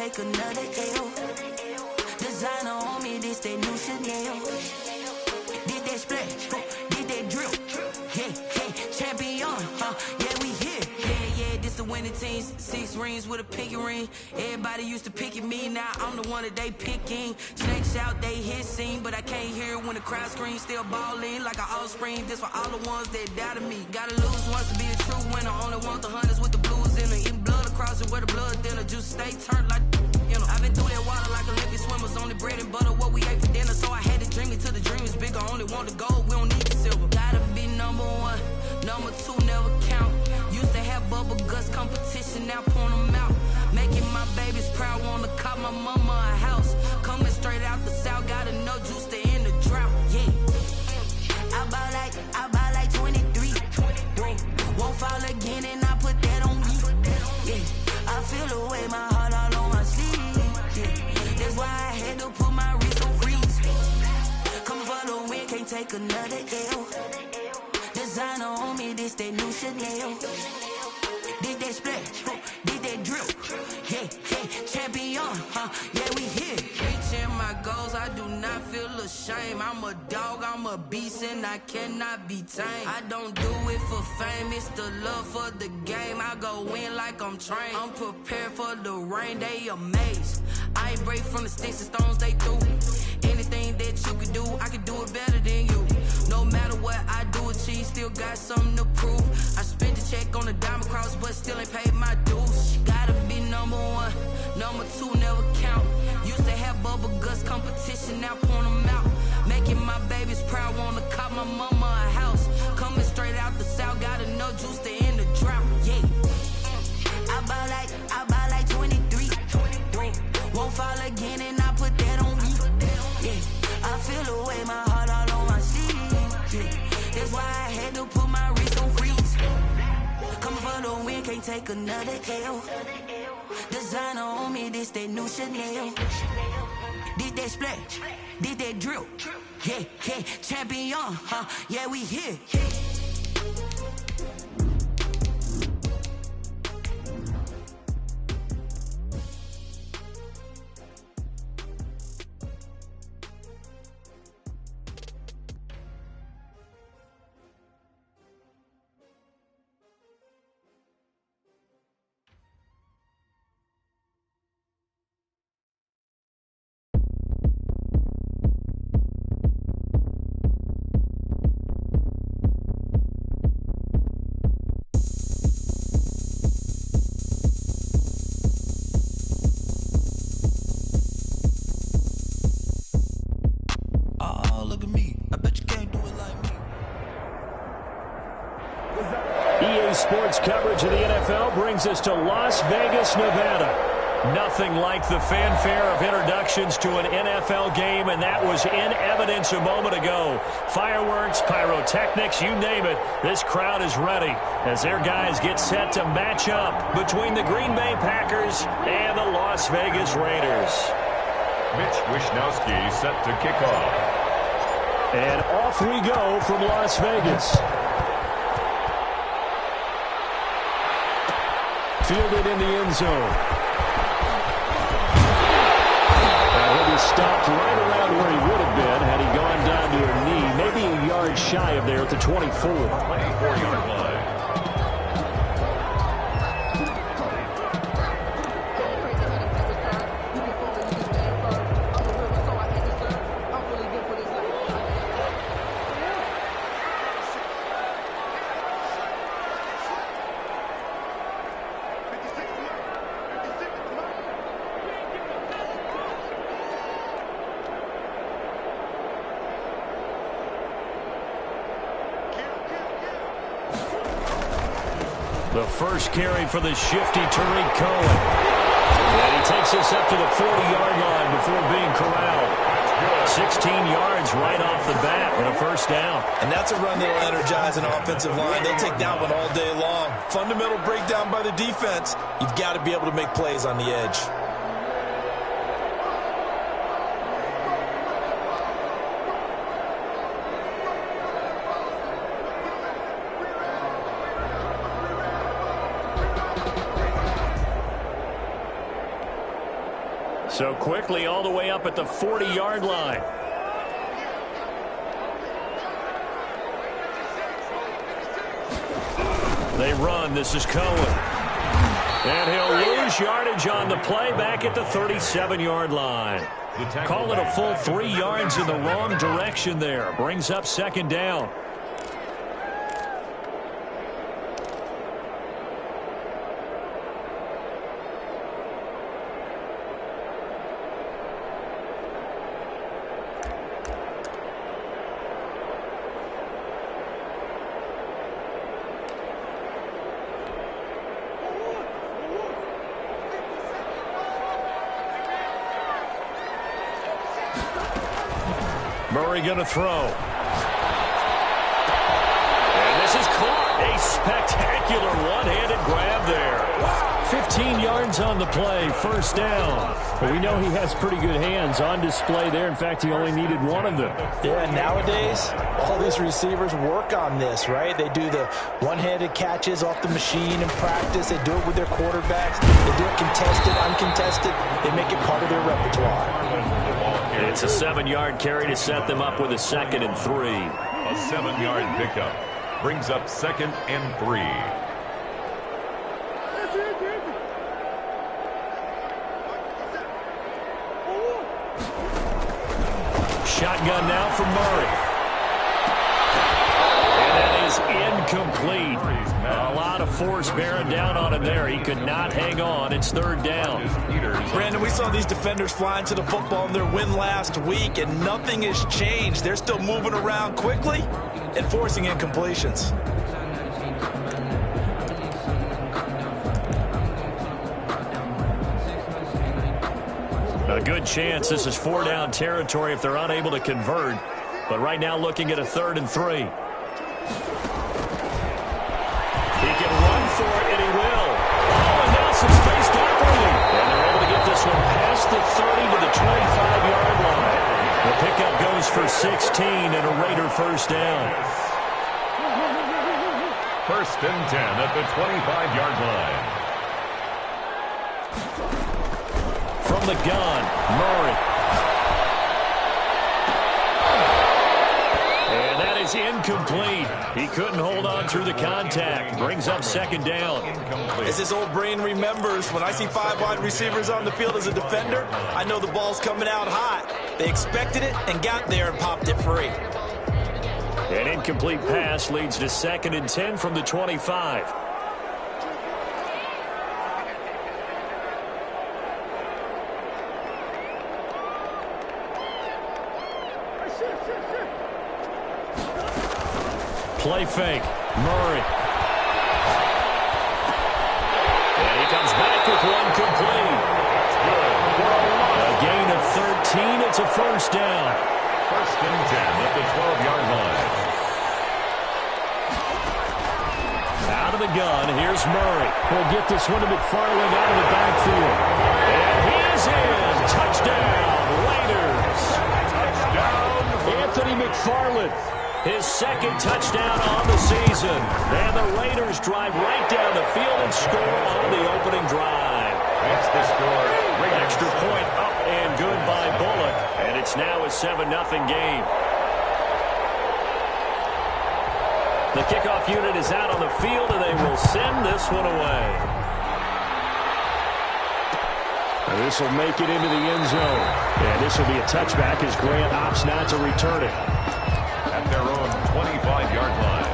take another L. Designer on me, this that new Chanel. Did that splash, did that drill. Yeah, champion, yeah, we here. Yeah, this the winning teams. 6 rings with a pinky ring. Everybody used to pick at me, now I'm the one that they picking. Snakes shout, they hit scene, but I can't hear when the crowd screams. Still ballin' like an offspring. This for all the ones that doubted me. Gotta lose once to be a true winner. Only want the hunters with the blues in it. Eating blood across it where the blood thinner. Juice stay turned like I've been through that water like Olympic swimmers. Only bread and butter, what we ate for dinner. So I had to dream it till the dream is bigger. Only want the gold, we don't need the silver. Gotta be number 1, number 2 never count. Used to have bubble guts competition, now point them out. Making my babies proud, wanna cop my mama a house. Coming straight out the south, gotta know juice to end the drought. Yeah, I buy like 23. Won't fall again and I put that on me. Yeah, I feel the way my heart all on my sleeve. Yeah, that's why I had to put my wrist on freeze. Coming for the win, can't take another L. Designer on me, this that new Chanel. Did that splash, did that drill. Yeah, champion, yeah, we here. Reaching my goals, I do not feel ashamed. I'm a dog, I'm a beast, and I cannot be tamed. I don't do it for fame, it's the love for the game. I go in like I'm trained. I'm prepared for the rain, they amazed. I ain't break from the sticks and stones they threw. Anything that you could do, I could do it better than you. No matter what I do, achieve, still got something to prove. I spent the check on the diamond cross, but still ain't paid my dues. Gotta be number 1, number 2 never count. Used to have bubble guts competition, now point them out. Making my babies proud, wanna cop my mama a house. Coming straight out the south, gotta know juice to end the drought. Yeah, I buy like 23. Won't fall again and I put that on me. Yeah, I feel the way my heart all on my sleeve. Yeah, that's why I had to put my wrist on freeze. Coming for the win, can't take another L. Designer on me, this that new Chanel. Did that splash, did that drill. Yeah, champion, yeah, we here. Sports coverage of the NFL brings us to Las Vegas, Nevada. Nothing like the fanfare of introductions to an NFL game, and that was in evidence a moment ago. Fireworks, pyrotechnics, you name it. This crowd is ready as their guys get set to match up between the Green Bay Packers and the Las Vegas Raiders. Mitch Wishnowski set to kick off. And off we go from Las Vegas. Fielded in the end zone. He'll be stopped right around where he would have been had he gone down to a knee, maybe a yard shy of there at the 24. 24-yard line. The first carry for the shifty Tariq Cohen. And he takes us up to the 40-yard line before being corralled. 16 yards right off the bat and a first down. And that's a run that will energize an offensive line. They'll take that one all day long. Fundamental breakdown by the defense. You've got to be able to make plays on the edge. So quickly all the way up at the 40-yard line. They run. This is Cohen. And he'll lose yardage on the play back at the 37-yard line. Call it a full 3 yards in the wrong direction there. Brings up second down. Murray going to throw. And this is caught. A spectacular one-handed grab there. 15 yards on the play, first down. But we know he has pretty good hands on display there. In fact, he only needed one of them. Yeah, nowadays, all these receivers work on this, right? They do the one-handed catches off the machine in practice. They do it with their quarterbacks. They do it contested, uncontested. They make it part of their repertoire. It's a 7-yard carry to set them up with a 2nd and 3. A 7-yard pickup brings up 2nd and 3. Shotgun now from Murray. And that is incomplete. A lot of force bearing down on him there. He could not hang on. It's 3rd down. Brandon, we saw these defenders flying to the football in their win last week, and nothing has changed. They're still moving around quickly and forcing incompletions. A good chance this is 4-down territory if they're unable to convert. But right now looking at a 3rd and 3. He can run for it, and he will. Oh, and now some space to operate. And they're able to get this one past the 30 to the 25-yard line. The pickup goes for 16 and a Raider first down. 1st and 10 at the 25-yard line. From the gun, Murray. And that is incomplete. He couldn't hold on through the contact. Brings up 2nd down. As his old brain remembers, when I see 5 wide receivers on the field as a defender, I know the ball's coming out hot. They expected it and got there and popped it free. An incomplete pass leads to 2nd and 10 from the 25. Play fake. Murray. And he comes back with one complete. A gain of 13. It's a first down. 1st and 10 at the 12-yard line. Out of the gun. Here's Murray. We'll get this one to McFarland out of the backfield. And he is in. Touchdown, Raiders. Touchdown, Anthony McFarland. His 2nd touchdown on the season. And the Raiders drive right down the field and score on the opening drive. Makes the score. Extra point up and good by Bullock. And it's now a 7-0 game. The kickoff unit is out on the field, and they will send this one away. This will make it into the end zone. And this will be a touchback as Grant opts not to return it. At their own 25-yard line.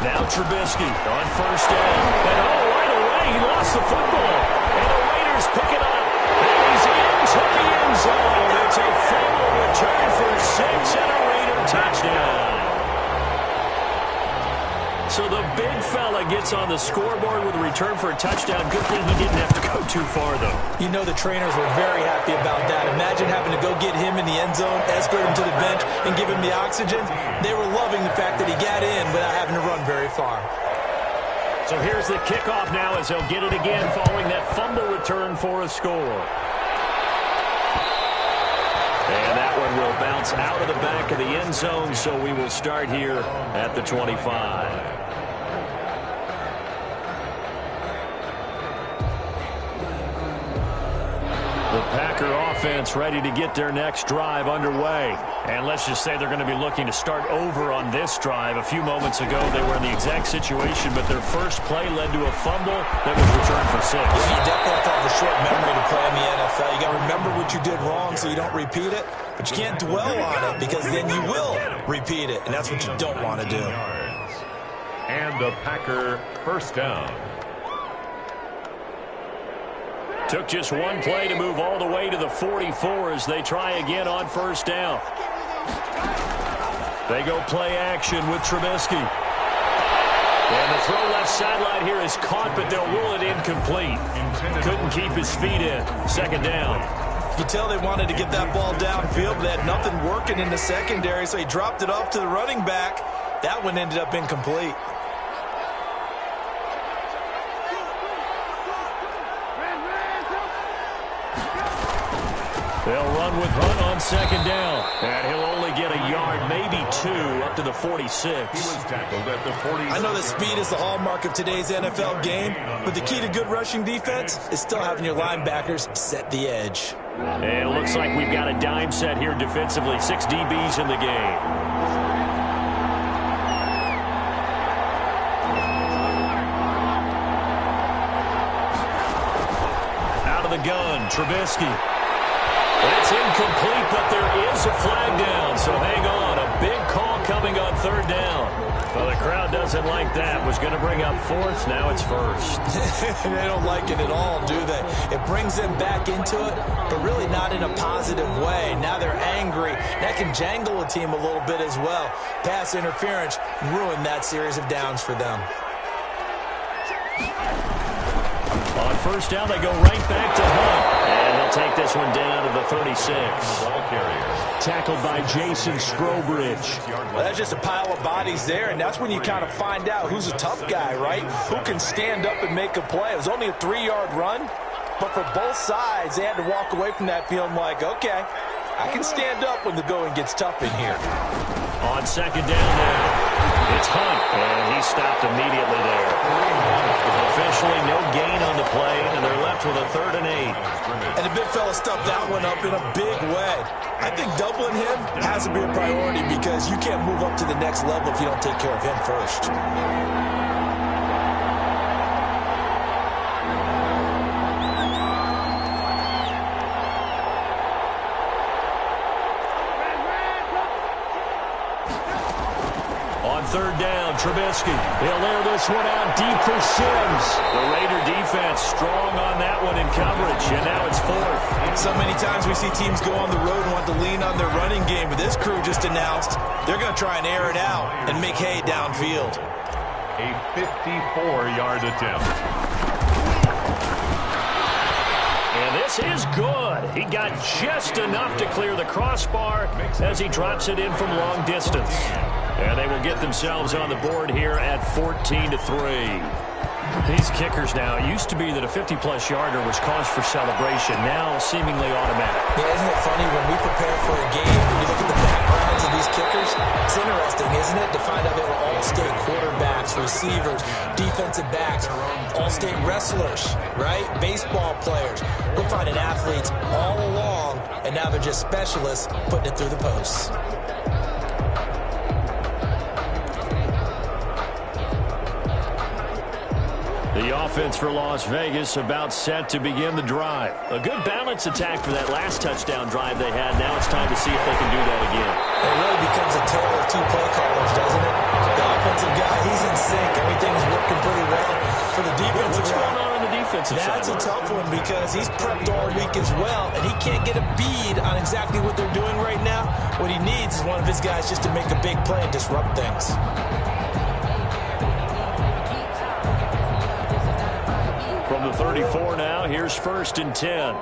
Now Trubisky on first down. And oh, right away, he lost the football. And the Raiders pick it up. And he's into the end zone. It's a fumble return for 6 and a Raider touchdown. So the big fella gets on the scoreboard with a return for a touchdown. Good thing he didn't have to go too far, though. You know the trainers were very happy about that. Imagine having to go get him in the end zone, escort him to the bench, and give him the oxygen. They were loving the fact that he got in without having to run very far. So here's the kickoff now as they'll get it again following that fumble return for a score. And that one will bounce out of the back of the end zone, so we will start here at the 25. The Packer offense ready to get their next drive underway. And let's just say they're going to be looking to start over on this drive. A few moments ago, they were in the exact situation, but their first play led to a fumble that was returned for 6. Yeah, you definitely have to have a short memory to play in the NFL. You got to remember what you did wrong so you don't repeat it, but you can't dwell on it because then you will repeat it, and that's what you don't want to do. And the Packer first down. Took just one play to move all the way to the 44 as they try again on first down. They go play action with Trubisky. And the throw left sideline here is caught, but they'll rule it incomplete. Couldn't keep his feet in. Second down. You can tell they wanted to get that ball downfield, but they had nothing working in the secondary, so he dropped it off to the running back. That one ended up incomplete. They'll run with Hunt on second down. And he'll only get a yard, maybe 2, up to the 46. He was tackled at the 46. I know that speed is the hallmark of today's NFL game, but the key to good rushing defense is still having your linebackers set the edge. And it looks like we've got a dime set here defensively. 6 DBs in the game. Out of the gun, Trubisky. That's incomplete, but there is a flag down, so hang on. A big call coming on third down. Well, the crowd doesn't like that. Was going to bring up fourth, now it's first. They don't like it at all, do they? It brings them back into it, but really not in a positive way. Now they're angry. That can jangle a team a little bit as well. Pass interference ruined that series of downs for them. On first down, they go right back to Hunt. And he'll take this one down to the 36. Ball carrier. Tackled by Jason Strobridge. Well, that's just a pile of bodies there, and that's when you kind of find out who's a tough guy, right? Who can stand up and make a play. It was only a 3-yard run, but for both sides, they had to walk away from that feeling like, okay, I can stand up when the going gets tough in here. On second down now, it's Hunt, and he stopped immediately there. Officially no gain on the play, and they're left with a 3rd and 8. And the big fella stuffed that one up in a big way. I think doubling him has to be a priority because you can't move up to the next level if you don't take care of him first. Third down, Trubisky. He'll air this one out deep for Sims. The Raider defense strong on that one in coverage, and now it's 4th. So many times we see teams go on the road and want to lean on their running game, but this crew just announced they're going to try and air it out and make hay downfield. A 54-yard attempt. And this is good. He got just enough to clear the crossbar as he drops it in from long distance. And they will get themselves on the board here at 14-3. These kickers now, it used to be that a 50-plus yarder was cause for celebration. Now seemingly automatic. Yeah, isn't it funny when we prepare for a game, when you look at the backgrounds of these kickers, it's interesting, isn't it, to find out they were all-state quarterbacks, receivers, defensive backs, all-state wrestlers, right? Baseball players. We're finding athletes all along, and now they're just specialists putting it through the posts. The offense for Las Vegas about set to begin the drive. A good balance attack for that last touchdown drive they had. Now it's time to see if they can do that again. It really becomes a tale of two play callers, doesn't it? The offensive guy, he's in sync. Everything's working pretty well. For the defensive What's going on the defensive side? That's a tough one because he's prepped all week as well, and he can't get a bead on exactly what they're doing right now. What he needs is one of his guys just to make a big play and disrupt things. From the 34 now, here's 1st and 10.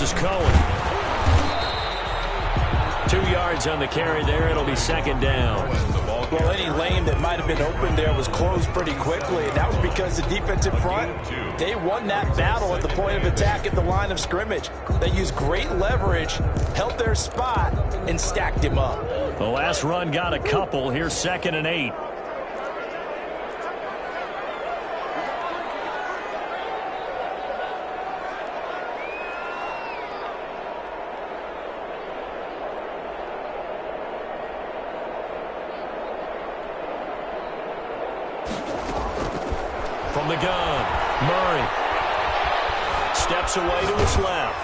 is Cohen. 2 yards on the carry there. It'll be second down. Well, any lane that might have been open there was closed pretty quickly, and that was because the defensive front, they won that battle at the point of attack at the line of scrimmage. They used great leverage, held their spot, and stacked him up. The last run got a couple. Here's 2nd and 8. From the gun, Murray steps away to his left.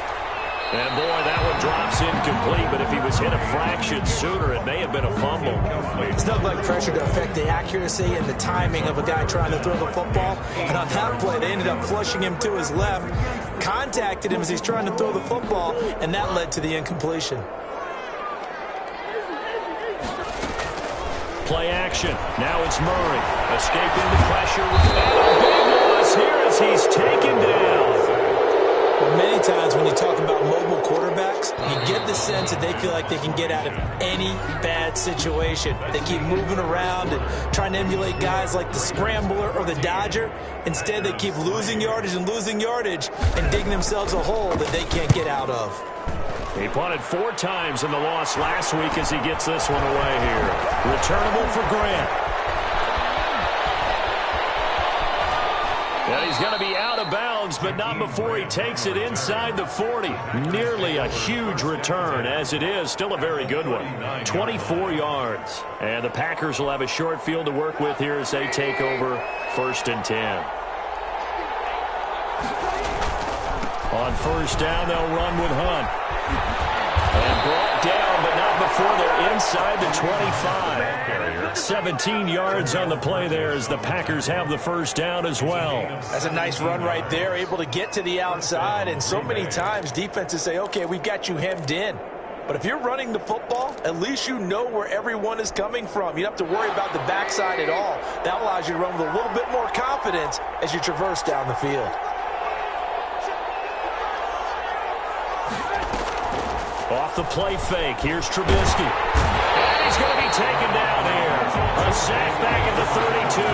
And, boy, that one drops incomplete, but if he was hit a fraction sooner, it may have been a fumble. It's not like pressure to affect the accuracy and the timing of a guy trying to throw the football. And on that play, they ended up flushing him to his left, contacted him as he's trying to throw the football, and that led to the incompletion. Play action. Now it's Murray. Escaping the pressure. And a big loss here as he's taken down. Well, many times when you talk about mobile quarterbacks, you get the sense that they feel like they can get out of any bad situation. They keep moving around and trying to emulate guys like the Scrambler or the Dodger. Instead, they keep losing yardage and digging themselves a hole that they can't get out of. He punted 4 times in the loss last week as he gets this one away here. Returnable for Grant. And he's going to be out of bounds, but not before he takes it inside the 40. Nearly a huge return as it is. Still a very good one. 24 yards. And the Packers will have a short field to work with here as they take over 1st and 10. On 1st down, they'll run with Hunt. And brought down, but not before they're inside the 25. 17 yards on the play there as the Packers have the 1st down as well. That's a nice run right there, able to get to the outside. And so many times defenses say, okay, we've got you hemmed in. But if you're running the football, at least you know where everyone is coming from. You don't have to worry about the backside at all. That allows you to run with a little bit more confidence as you traverse down the field. Off the play fake, here's Trubisky. And he's going to be taken down here. A sack back at the 32.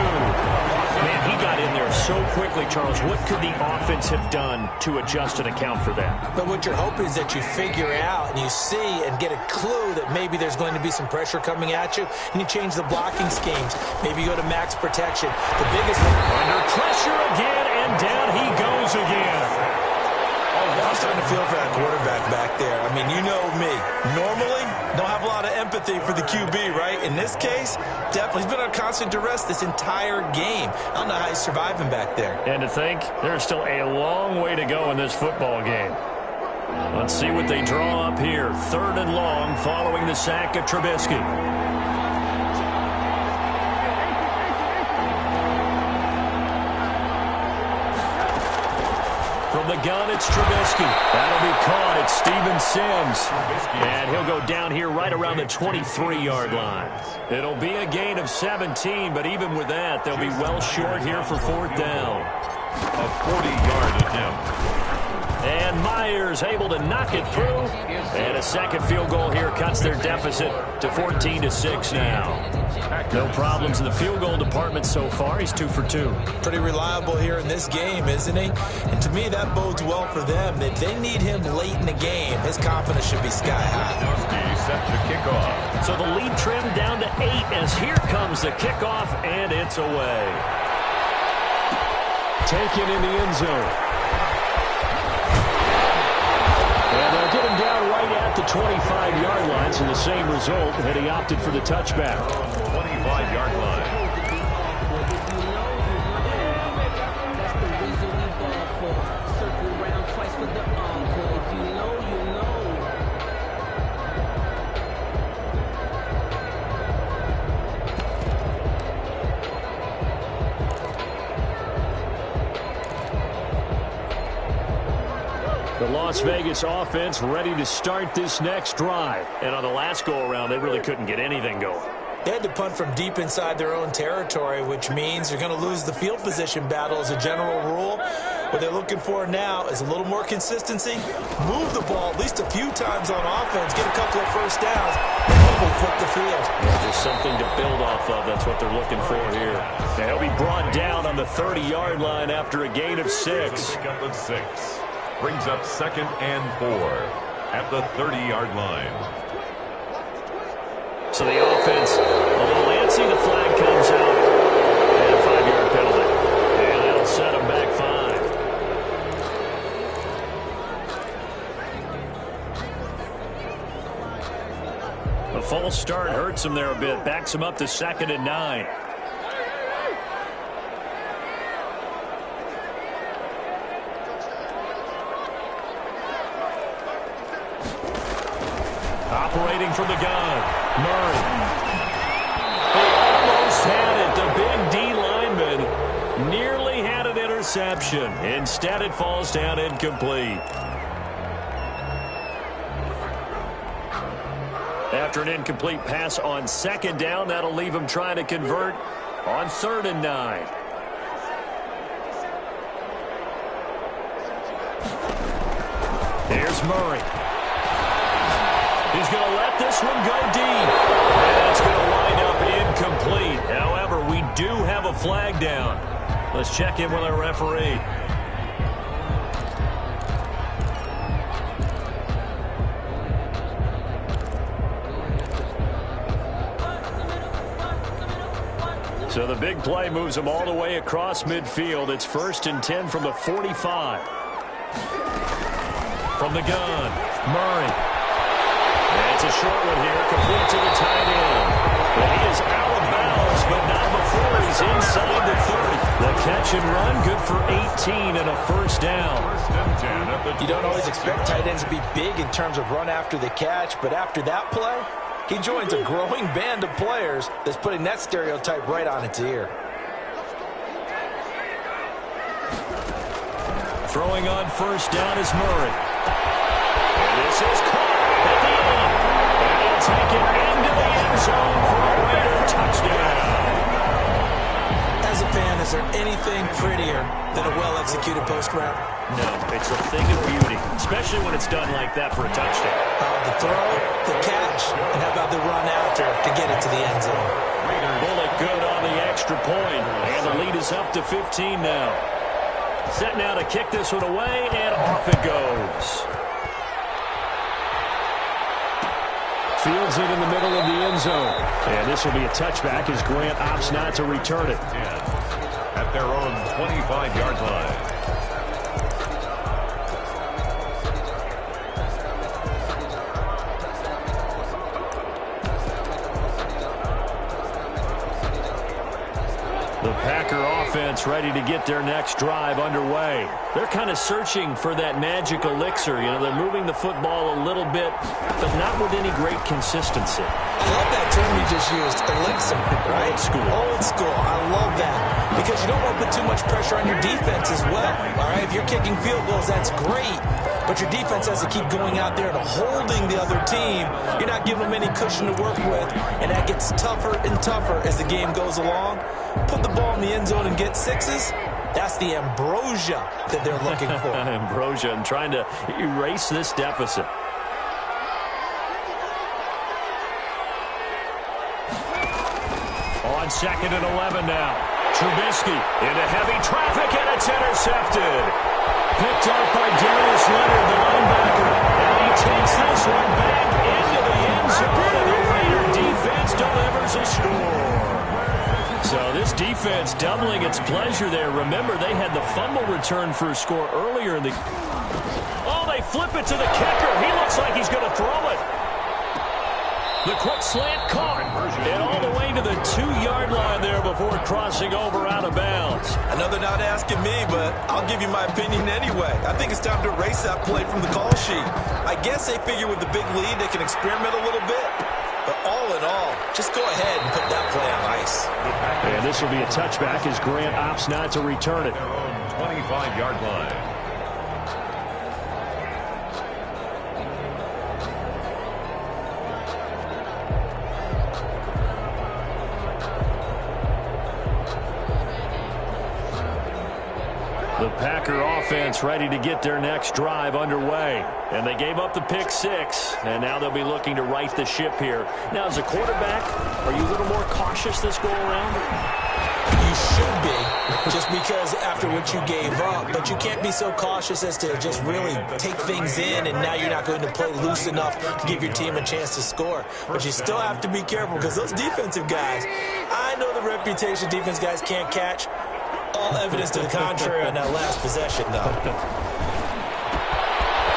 Man, he got in there so quickly, Charles. What could the offense have done to adjust and account for that? But what you're hoping is that you figure out and you see and get a clue that maybe there's going to be some pressure coming at you, and you change the blocking schemes. Maybe you go to max protection. The biggest thing. Under pressure again, and down he goes again. I'm starting to feel for that quarterback back there. I mean, you know me. Normally, don't have a lot of empathy for the QB, right? In this case, definitely. He's been under constant duress this entire game. I don't know how he's surviving back there. And to think, there's still a long way to go in this football game. Let's see what they draw up here. 3rd and long following the sack of Trubisky. From the gun, it's Trubisky. That'll be caught. It's Steven Sims. And he'll go down here right around the 23-yard line. It'll be a gain of 17, but even with that, they'll be well short here for 4th down. A 40-yard attempt. And Myers able to knock it through. And a second field goal here cuts their deficit to 14-6 now. No problems in the field goal department so far. He's 2 for 2. Pretty reliable here in this game, isn't he? And to me, that bodes well for them. If they need him late in the game, his confidence should be sky high. Set to kick off. So the lead trimmed down to 8 as here comes the kickoff, and it's away. Taken in the end zone. And they'll get him down right at the 25-yard line, so the same result had he opted for the touchback. 25-yard line. The Las Vegas offense ready to start this next drive. And on the last go-around, they really couldn't get anything going. They had to punt from deep inside their own territory, which means you're going to lose the field position battle as a general rule. What they're looking for now is a little more consistency, move the ball at least a few times on offense, get a couple of first downs, and hopefully flip the field. Yeah, there's something to build off of. That's what they're looking for here. And he'll be brought down on the 30-yard line after a gain of 6. Pickup of 6. Brings up 2nd and 4 at the 30-yard line. So the offense a little antsy. The flag comes out. And a 5-yard penalty. And that'll set them back 5. A false start hurts him there a bit. Backs him up to 2nd and 9. Operating from the gun, Murray. He almost had it. The big D lineman nearly had an interception. Instead, it falls down incomplete. After an incomplete pass on 2nd down, that'll leave him trying to convert on 3rd and 9. Here's Murray. He's going to let this one go deep. And it's going to wind up incomplete. However, we do have a flag down. Let's check in with our referee. So the big play moves them all the way across midfield. It's 1st and 10 from the 45. From the gun, Murray. And it's a short one here, complete to the tight end. Well, he is out of bounds, but not before he's inside the 30. The catch and run, good for 18 and a first down. You don't always expect tight ends to be big in terms of run after the catch, but after that play, he joins a growing band of players that's putting that stereotype right on its ear. Throwing on first down is Murray. And this is caught at the end. And he'll take it into the end zone for a Raider touchdown. As a fan, is there anything prettier than a well-executed post route? No, it's a thing of beauty, especially when it's done like that for a touchdown. The throw, the catch, and how about the run after to get it to the end zone? Bullet good on the extra point, and the lead is up to 15 now. Set now to kick this one away, and off it goes. Fields it in the middle of the end zone. And this will be a touchback as Grant opts not to return it. At their own 25-yard line. The Packer offense ready to get their next drive underway. They're kind of searching for that magic elixir. You know, they're moving the football a little bit, but not with any great consistency. I love that term you just used, elixir, right? Old school. Old school. I love that. Because you don't want to put too much pressure on your defense as well. All right, if you're kicking field goals, that's great. But your defense has to keep going out there and holding the other team. You're not giving them any cushion to work with, and that gets tougher and tougher as the game goes along. Put the ball in the end zone and get sixes. That's the ambrosia that they're looking for. Ambrosia and trying to erase this deficit. On 2nd and 11 now. Trubisky into heavy traffic, and it's intercepted. Picked up by Darius Leonard, the linebacker. And he takes this one back into the end zone, and the Raider defense delivers a score. So this defense doubling its pleasure there. Remember, they had the fumble return for a score earlier in the... Oh, they flip it to the kicker. He looks like he's going to throw it. The quick slant caught, and all the way to the 2-yard line there before crossing over out of bounds. I know they're not asking me, but I'll give you my opinion anyway. I think it's time to erase that play from the call sheet. I guess they figure with the big lead they can experiment a little bit. But all in all, just go ahead and put that play on ice. And this will be a touchback as Grant opts not to return it. Their own 25-yard line. The Packer offense ready to get their next drive underway. And they gave up the pick six, and now they'll be looking to right the ship here. Now, as a quarterback, are you a little more cautious this go-around? You should be, just because after what you gave up. But you can't be so cautious as to just really take things in, and now you're not going to play loose enough to give your team a chance to score. But you still have to be careful, because those defensive guys, I know the reputation defense guys can't catch. All evidence to the contrary on that last possession, though.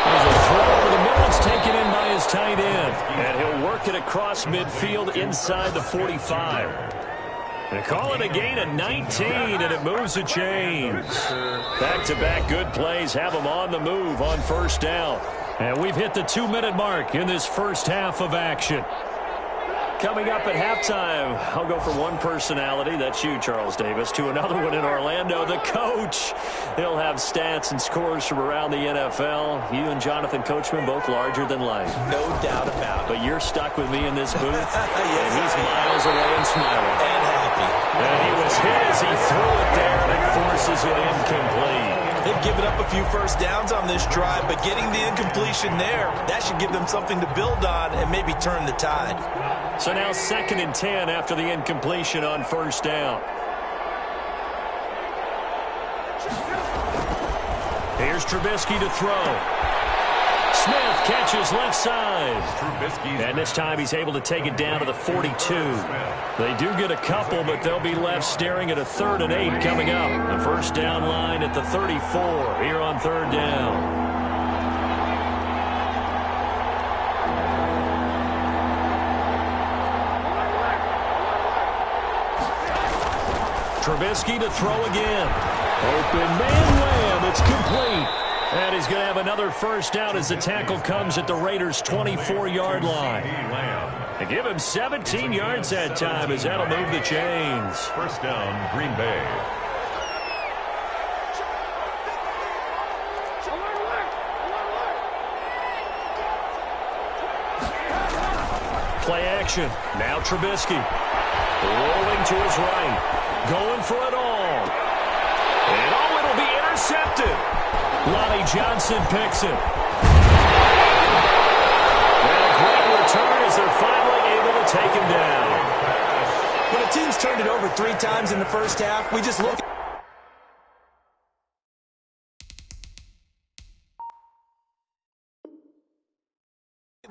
There's a throw over the middle. It's taken in by his tight end. And he'll work it across midfield inside the 45. They call it a gain of 19, and it moves the chains. Back-to-back good plays have them on the move on first down. And we've hit the 2-minute mark in this first half of action. Coming up at halftime, I'll go from one personality, that's you, Charles Davis, to another one in Orlando, the coach. He'll have stats and scores from around the NFL. You and Jonathan Coachman, both larger than life. No doubt about it. But you're stuck with me in this booth, Yes, and he's miles away and smiling. And happy. And he was hit as he threw it there, and it forces it incomplete. They've given up a few first downs on this drive, but getting the incompletion there, that should give them something to build on and maybe turn the tide. So now 2nd and 10 after the incompletion on first down. Here's Trubisky to throw. Smith catches left side. And this time he's able to take it down to the 42. They do get a couple, but they'll be left staring at a 3rd and 8 coming up. The first down line at the 34 here on 3rd down. Trubisky to throw again. Open man wham. It's complete. And he's going to have another first down as the tackle comes at the Raiders' 24-yard line. They give him 17 yards that time as that'll move the chains. First down, Green Bay. Play action. Now Trubisky. Rolling to his right. Going for it all. And oh, it'll be intercepted. Lonnie Johnson picks it. And a great return as they're finally able to take him down. When a team's turned it over 3 times in the first half, we just look at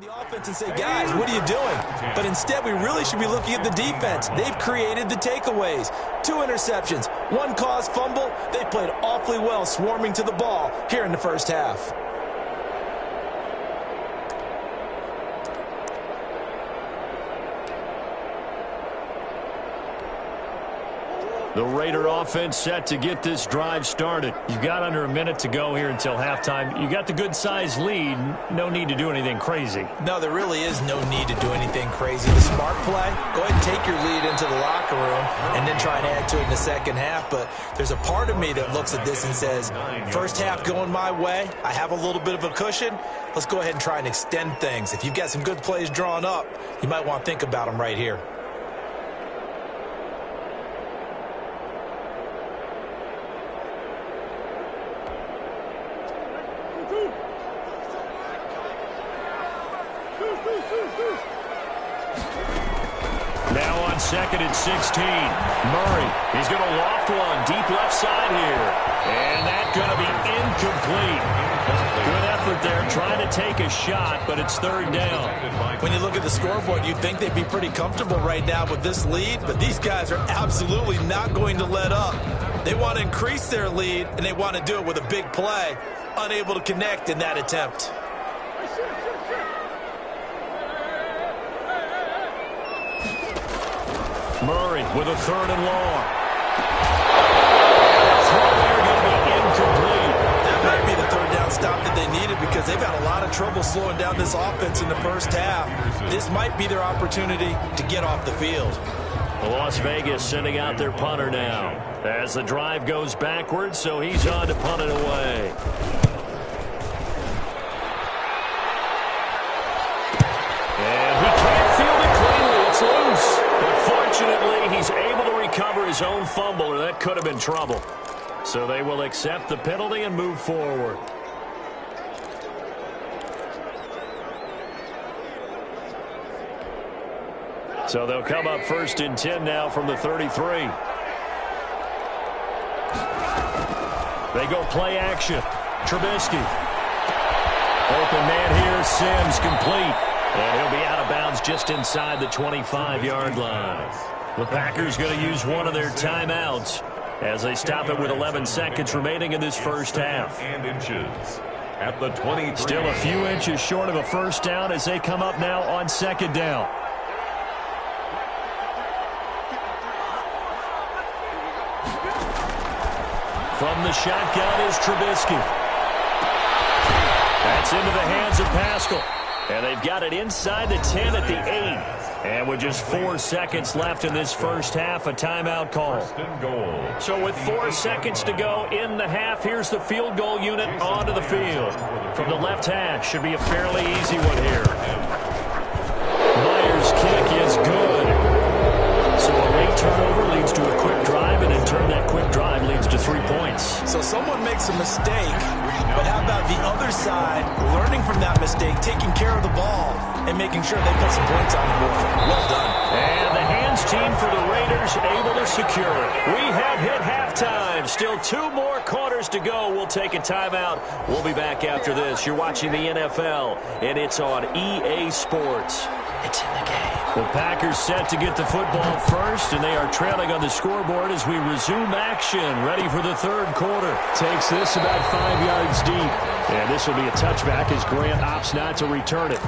the offense and say, guys, what are you doing? But instead, we really should be looking at the defense. They've created the takeaways. 2 interceptions, 1 caused fumble. They played awfully well swarming to the ball here in the first half. The Raider offense set to get this drive started. You've got under a minute to go here until halftime. You got the good-sized lead. No need to do anything crazy. No, there really is no need to do anything crazy. The smart play, go ahead and take your lead into the locker room and then try and add to it in the second half. But there's a part of me that looks at this and says, first half going my way, I have a little bit of a cushion. Let's go ahead and try and extend things. If you've got some good plays drawn up, you might want to think about them right here. Now on 2nd and 16. Murray, he's going to loft one deep left side here. And that's going to be incomplete. Good effort there trying to take a shot, but it's 3rd down. When you look at the scoreboard, you'd think they'd be pretty comfortable right now with this lead, but these guys are absolutely not going to let up. They want to increase their lead, and they want to do it with a big play. Unable to connect in that attempt. Murray with a 3rd and long. Throw there going to be incomplete. That might be the 3rd down stop that they needed because they've had a lot of trouble slowing down this offense in the first half. This might be their opportunity to get off the field. Las Vegas sending out their punter now as the drive goes backwards, so he's on to punt it away. And he can't field it cleanly. It's loose. But fortunately, he's able to recover his own fumble, or that could have been trouble. So they will accept the penalty and move forward. So they'll come up 1st and 10 now from the 33. They go play action. Trubisky. Open man here. Sims complete. And he'll be out of bounds just inside the 25-yard line. The Packers going to use one of their timeouts as they stop it with 11 seconds remaining in this first half. And inches at the 23. Still a few inches short of a first down as they come up now on 2nd down. From the shotgun is Trubisky. That's into the hands of Pascal. And they've got it inside the 10 at the 8. And with just 4 seconds left in this first half, a timeout call. So with 4 seconds to go in the half, here's the field goal unit onto the field. From the left hash, should be a fairly easy one here. Myers' kick is good. So a late turnover leads to a quick drive, and in turn that quick drive leads to 3 points. So someone makes a mistake, but how about the other side learning from that mistake, taking care of the ball, and making sure they put some points on the board? Well done. And the hands team for the Raiders able to secure it. We have hit halftime. Still 2 more quarters to go. We'll take a timeout. We'll be back after this. You're watching the NFL, and it's on EA Sports. It's in the game. The Packers set to get the football first, and they are trailing on the scoreboard as we resume action, ready for the 3rd quarter. Takes this about 5 yards deep. And this will be a touchback as Grant opts not to return it.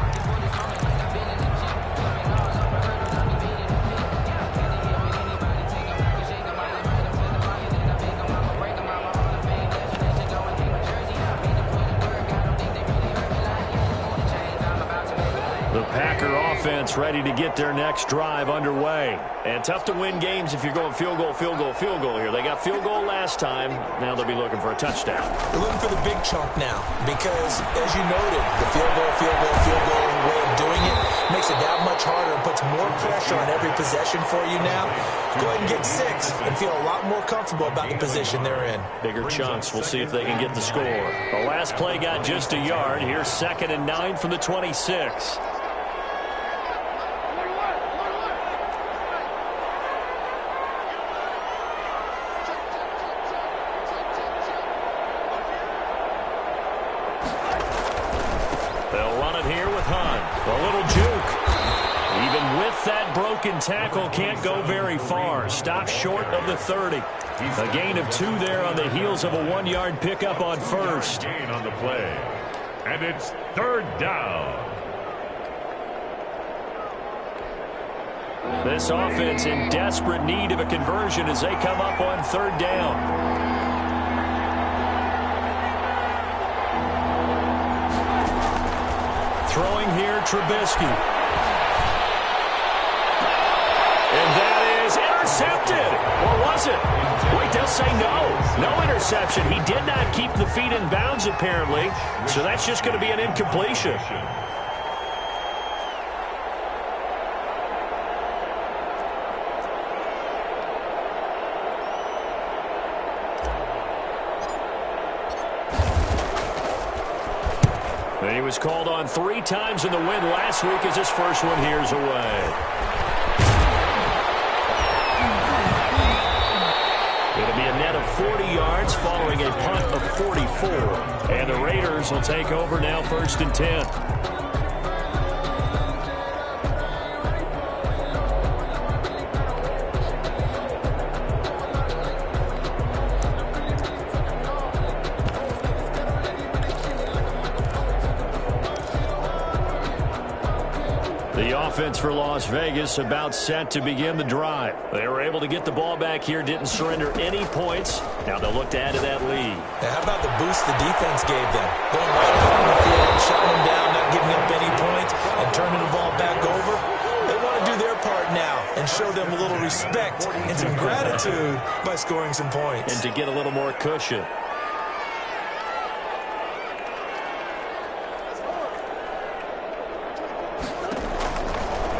Offense ready to get their next drive underway. And tough to win games if you're going field goal, field goal, field goal here. They got field goal last time. Now they'll be looking for a touchdown. They're looking for the big chunk now because, as you noted, the field goal way of doing it makes it that much harder and puts more pressure on every possession for you now. Go ahead and get 6 and feel a lot more comfortable about the position they're in. Bigger chunks. We'll see if they can get the score. The last play got just a yard. Here's 2nd and 9 from the 26. Tackle can't go very far. Stop short of the 30. A gain of 2 there on the heels of a 1-yard pickup on first. Gain on the play. And it's 3rd down. This offense in desperate need of a conversion as they come up on 3rd down. Throwing here, Trubisky. And that is intercepted. Or was it? Wait, they'll say no. No interception. He did not keep the feet in bounds, apparently. So that's just going to be an incompletion. And he was called on 3 times in the win last week as his first one here's away. It'll be a net of 40 yards following a punt of 44. And the Raiders will take over now 1st and 10. Offense for Las Vegas about set to begin the drive. They were able to get the ball back here, didn't surrender any points. Now they'll look to add to that lead. Now how about the boost the defense gave them? Going right down the field, shutting them down, not giving up any points, and turning the ball back over. They want to do their part now and show them a little respect and some gratitude by scoring some points. And to get a little more cushion.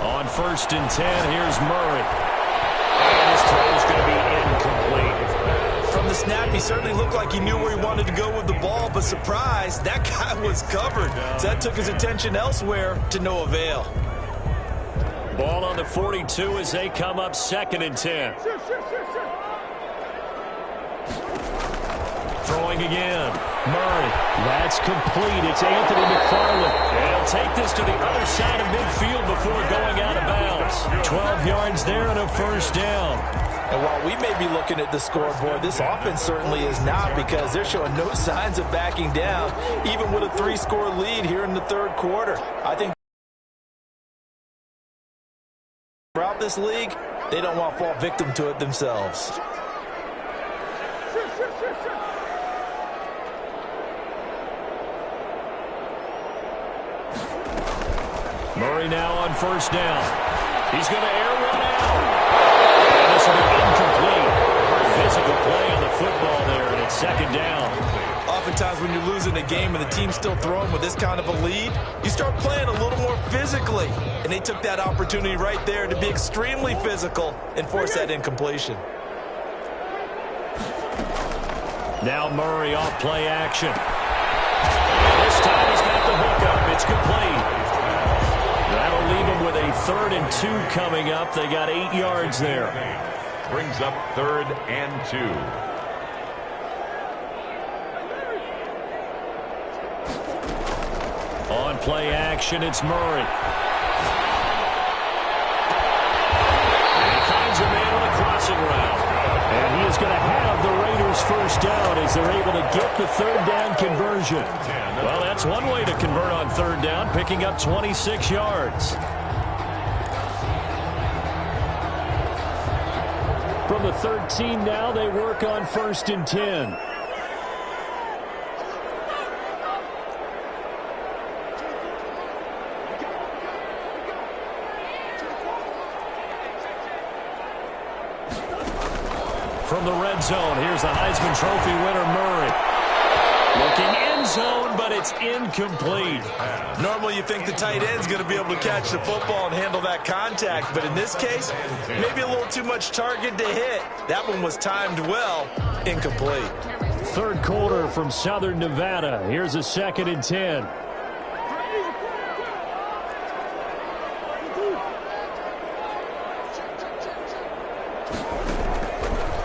On 1st and 10, here's Murray. And his throw is going to be incomplete. From the snap, he certainly looked like he knew where he wanted to go with the ball, but surprise, that guy was covered. So that took his attention elsewhere to no avail. Ball on the 42 as they come up 2nd and 10. Throwing again. Murray. That's complete. It's Anthony McFarland. He'll take this to the other side of midfield before going out of bounds. 12 yards there and a first down. And while we may be looking at the scoreboard, this offense certainly is not, because they're showing no signs of backing down, even with a 3-score lead here in the 3rd quarter. I think throughout this league, they don't want to fall victim to it themselves. Murray now on first down. He's going to air one out. And this will be incomplete. Physical play on the football there, and it's 2nd down. Oftentimes when you're losing a game and the team's still throwing with this kind of a lead, you start playing a little more physically. And they took that opportunity right there to be extremely physical and force that incompletion. Now Murray off play action. This time he's got the hook up. It's complete. That'll leave them with a 3rd and 2 coming up. They got 8 yards there. Brings up 3rd and 2. On play action, it's Murray. And he finds a man on a crossing route. And he is going to have the Raiders first down as they're able to get the 3rd down conversion. Well, that's one way to convert on 3rd down, picking up 26 yards. From the 13 now, they work on 1st and 10. From the red zone, here's the Heisman Trophy winner, Murray. Looking end zone, but it's incomplete. Normally you think the tight end's going to be able to catch the football and handle that contact, but in this case, maybe a little too much target to hit. That one was timed well, incomplete. 3rd quarter from Southern Nevada. Here's a 2nd and 10.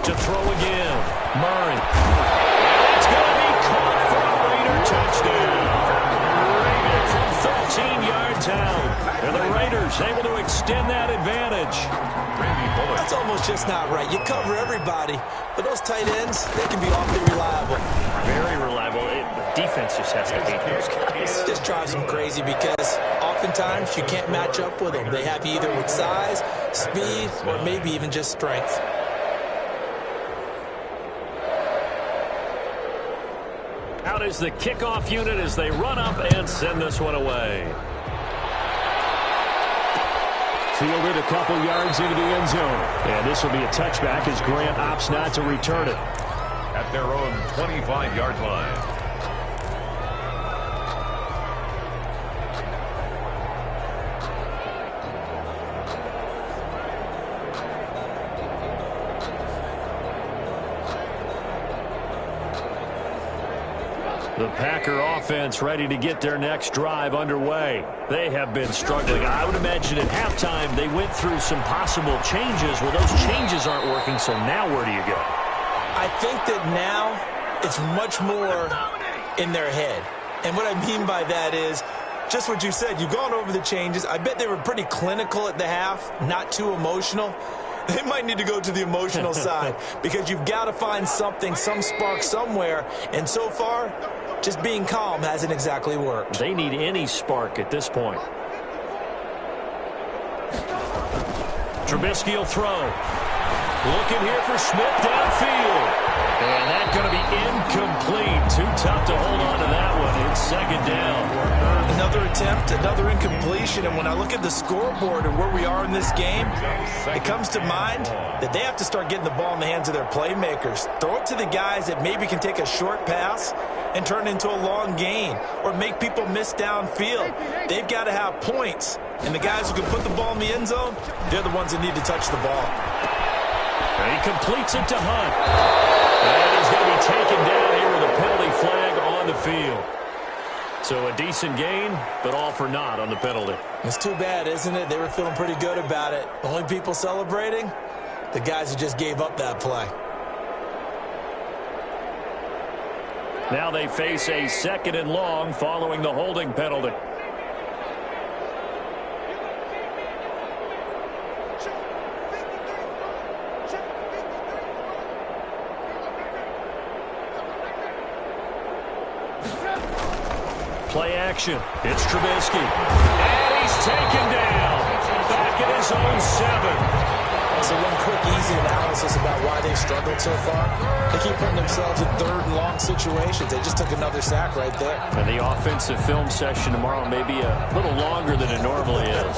To throw again, Murray. And it's going to be caught for a Raider touchdown. From 13 yards out. And the Raiders able to extend that advantage. That's almost just not right. You cover everybody, but those tight ends, they can be awfully reliable. Very reliable. The defense just has to hate those guys. It just drives them crazy because oftentimes you can't match up with them. They have you either with size, speed, or maybe even just strength. Out is the kickoff unit as they run up and send this one away. Fielded a couple yards into the end zone. And this will be a touchback as Grant opts not to return it. At their own 25-yard line. The Packer offense ready to get their next drive underway. They have been struggling. I would imagine at halftime they went through some possible changes. Well, those changes aren't working, so now where do you go? I think that now it's much more in their head. And what I mean by that is just what you said. You've gone over the changes. I bet they were pretty clinical at the half, not too emotional. They might need to go to the emotional side because you've got to find something, some spark somewhere. And so far, just being calm hasn't exactly worked. They need any spark at this point. Trubisky will throw. Looking here for Smith downfield. And that's going to be incomplete. Too tough to hold on to that one. It's 2nd down. Another attempt, another incompletion. And when I look at the scoreboard and where we are in this game, it comes to mind that they have to start getting the ball in the hands of their playmakers. Throw it to the guys that maybe can take a short pass and turn it into a long gain or make people miss downfield. They've got to have points. And the guys who can put the ball in the end zone, they're the ones that need to touch the ball. And he completes it to Hunt. And he's going to be taken down here with a penalty flag on the field. So a decent gain, but all for naught on the penalty. It's too bad, isn't it? They were feeling pretty good about it. The only people celebrating, the guys who just gave up that play. Now they face a 2nd and long following the holding penalty. Play action. It's Trubisky. And he's taken down. Back at his own 7. So one quick, easy analysis about why they struggled so far. They keep putting themselves in 3rd and long situations. They just took another sack right there. And the offensive film session tomorrow may be a little longer than it normally is.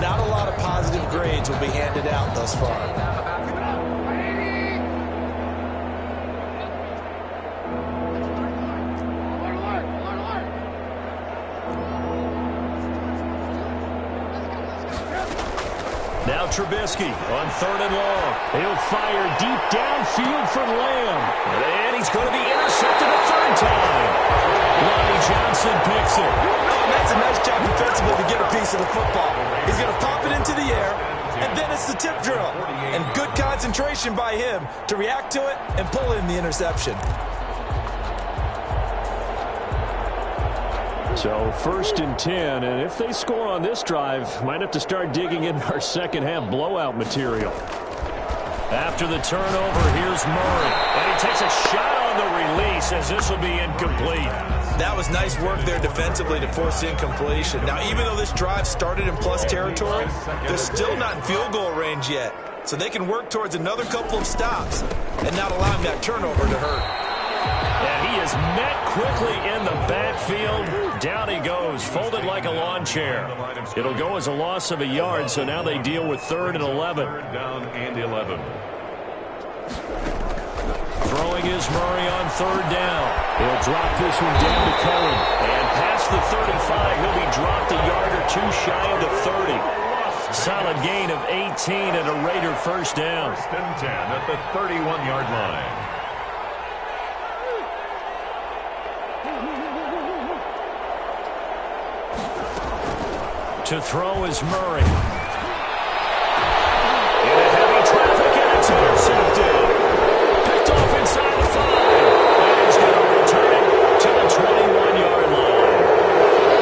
Not a lot of positive grades will be handed out thus far. Now Trubisky on 3rd and long. He'll fire deep downfield for Lamb. And he's going to be intercepted a 3rd time. Lonnie Johnson picks it. Oh, that's a nice job defensively to get a piece of the football. He's going to pop it into the air, and then it's the tip drill. And good concentration by him to react to it and pull in the interception. So 1st and 10, and if they score on this drive, might have to start digging in our second-half blowout material. After the turnover, here's Murray, and he takes a shot on the release as this will be incomplete. That was nice work there defensively to force incompletion. Now, even though this drive started in plus territory, they're still not in field goal range yet. So they can work towards another couple of stops and not allowing that turnover to hurt. And he is met quickly in the backfield. Down he goes, folded like a lawn chair. It'll go as a loss of a yard, so now they deal with 3rd and 11. 3rd down and 11. Throwing is Murray on 3rd down. He'll drop this one down to Cohen. And past the 35, he'll be dropped a yard or 2 shy of the 30. Solid gain of 18 and a Raider 1st down. 1st and 10 at the 31-yard line. To throw is Murray. In a heavy traffic, and it's intercepted. Picked off inside the 5. And he's going to return it to the 21-yard line.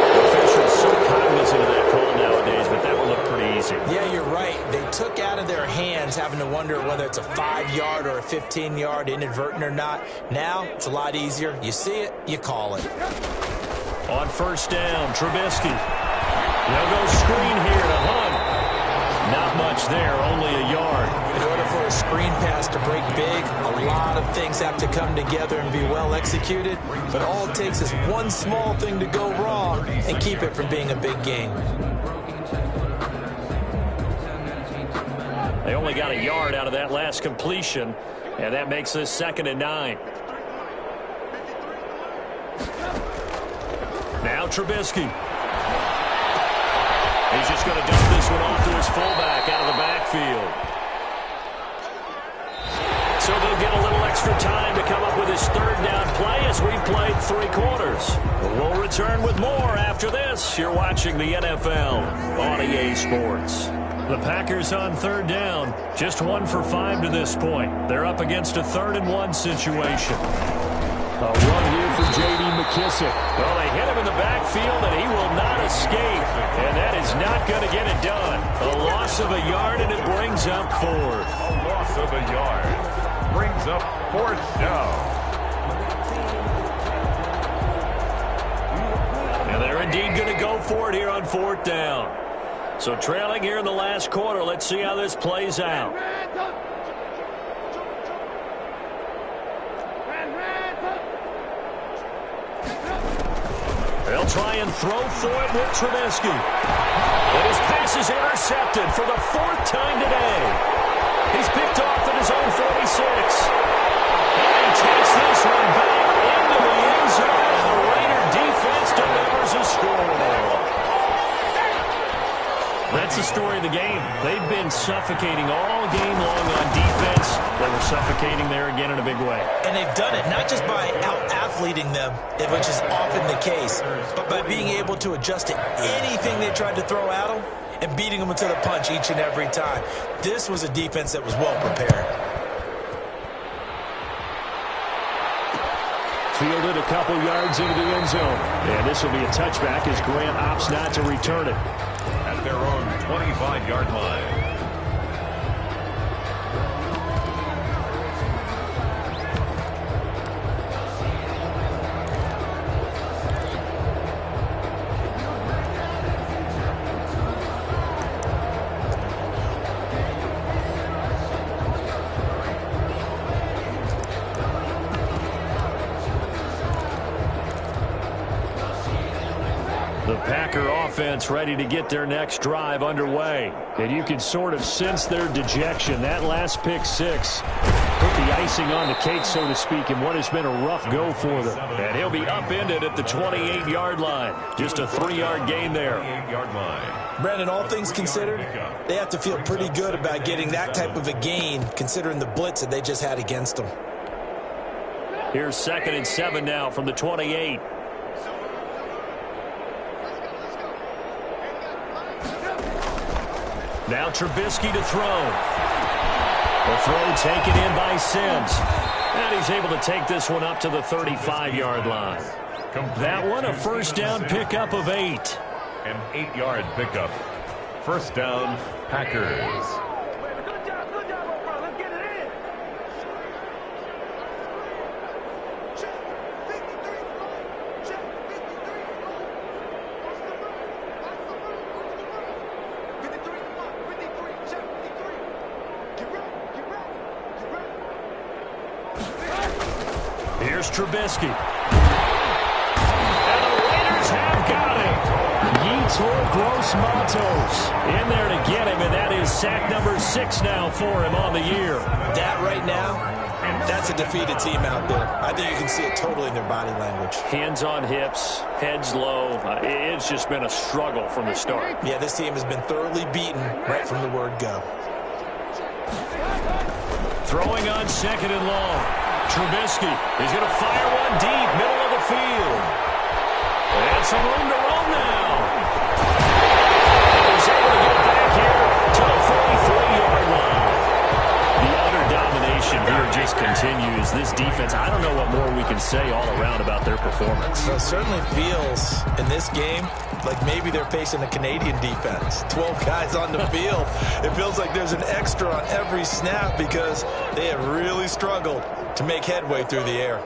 The officials so cognizant of that call nowadays, but that will look pretty easy. Yeah, you're right. They took out of their hands having to wonder whether it's a 5-yard or a 15-yard, inadvertent or not. Now, it's a lot easier. You see it, you call it. On 1st down, Trubisky. They'll go screen here to Hunt. Not much there, only a yard. In order for a screen pass to break big, a lot of things have to come together and be well executed. But all it takes is one small thing to go wrong and keep it from being a big game. They only got a yard out of that last completion, and that makes this 2nd and 9. Now Trubisky. He's just going to dump this one off to his fullback out of the backfield. So they'll get a little extra time to come up with his 3rd down play as we've played 3 quarters. We'll return with more after this. You're watching the NFL on EA Sports. The Packers on 3rd down, just 1 for 5 to this point. They're up against a 3rd and 1 situation. A run here for J.D. McKissick. Well, they hit him in the backfield, and he will not escape. And that is not going to get it done. A loss of a yard, and it brings up 4th. A loss of a yard brings up 4th down. And they're indeed going to go for it here on 4th down. So trailing here in the last quarter. Let's see how this plays out. They'll try and throw for it with Trubisky. And his pass is intercepted for the 4th time today. He's picked off at his own 46. And he takes this one back into the end zone. And the Raider defense delivers a score. That's a story of the game. They've been suffocating all game long on defense. They were suffocating there again in a big way. And they've done it not just by out-athleting them, which is often the case, but by being able to adjust to anything they tried to throw at them and beating them to the punch each and every time. This was a defense that was well prepared. Fielded a couple yards into the end zone. And this will be a touchback as Grant opts not to return it. At their own 25-yard line. The Packer offense ready to get their next drive underway. And you can sort of sense their dejection. That last pick six put the icing on the cake, so to speak, in what has been a rough go for them. And he'll be upended at the 28-yard line. Just a 3-yard gain there. 28-yard line. Brandon, all things considered, they have to feel pretty good about getting that type of a gain, considering the blitz that they just had against them. Here's 2nd and 7 now from the 28. Now Trubisky to throw. The throw taken in by Sims. And he's able to take this one up to the 35-yard line. That one a first down pickup of 8. An 8-yard pickup. First down, Packers. Here's Trubisky. And the Raiders have got him. Yetur Gross-Matos in there to get him, and that is sack number 6 now for him on the year. That right now, that's a defeated team out there. I think you can see it totally in their body language. Hands on hips, heads low. It's just been a struggle from the start. Yeah, this team has been thoroughly beaten right from the word go. Throwing on 2nd and long. Trubisky is going to fire one deep, middle of the field. And some room to roam now. He's able to get back here to the 43-yard line. The utter domination here just continues. This defense, I don't know what more we can say all around about their performance. Well, it certainly feels in this game like maybe they're facing a Canadian defense. 12 guys on the field. It feels like there's an extra on every snap because they have really struggled to make headway through the air.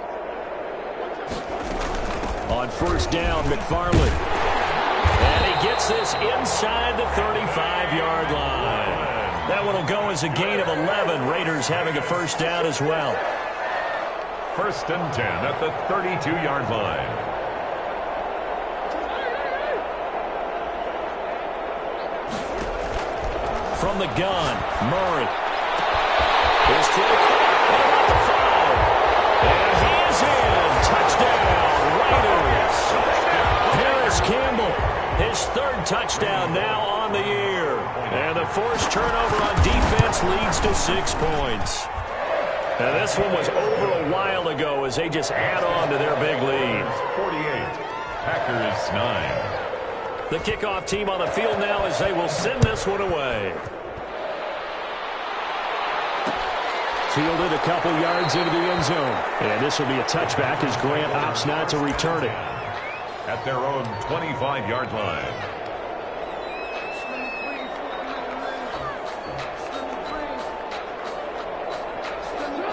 On first down, McFarland. And he gets this inside the 35-yard line. That one will go as a gain of 11. Raiders having a first down as well. First and 10 at the 32-yard line. From the gun, Murray. His throw about the 5. And he is in. Touchdown, Raiders. Harris Campbell, his 3rd touchdown now on the year. And the forced turnover on defense leads to 6 points. And this one was over a while ago as they just add on to their big lead. 48, Packers 9. The kickoff team on the field now as they will send this one away. Fielded a couple yards into the end zone. And this will be a touchback as Grant opts not to return it. At their own 25-yard line.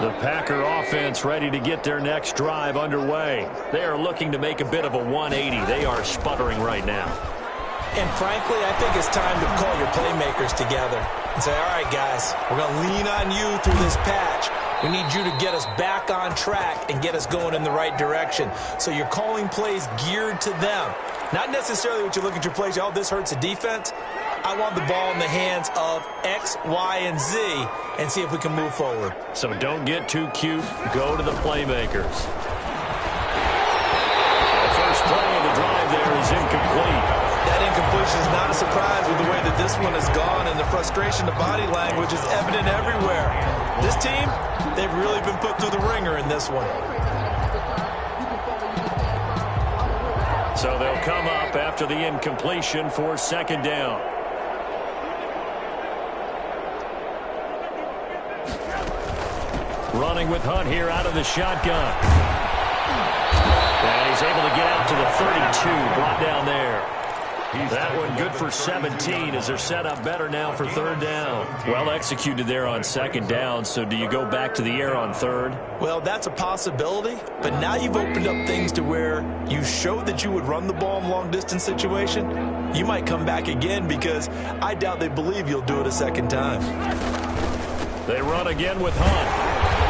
The Packer offense ready to get their next drive underway. They are looking to make a bit of a 180. They are sputtering right now. And frankly, I think it's time to call your playmakers together and say, all right, guys, we're going to lean on you through this patch. We need you to get us back on track and get us going in the right direction. So you're calling plays geared to them. Not necessarily what you look at your plays, oh, this hurts the defense. I want the ball in the hands of X, Y, and Z and see if we can move forward. So don't get too cute. Go to the playmakers. The first play of the drive there is incomplete. That incomplete incompletion is not a surprise with the way that this one has gone, and the frustration, the body language is evident everywhere. This team, they've really been put through the ringer in this one. So they'll come up after the incompletion for second down. Running with Hunt here out of the shotgun. And he's able to get out to the 32, brought down there. That one good for 17 as they're set up better now for third down. Well executed there on second down, so do you go back to the air on third? Well, that's a possibility, but now you've opened up things to where you showed that you would run the ball in long-distance situation. You might come back again because I doubt they believe you'll do it a second time. They run again with Hunt.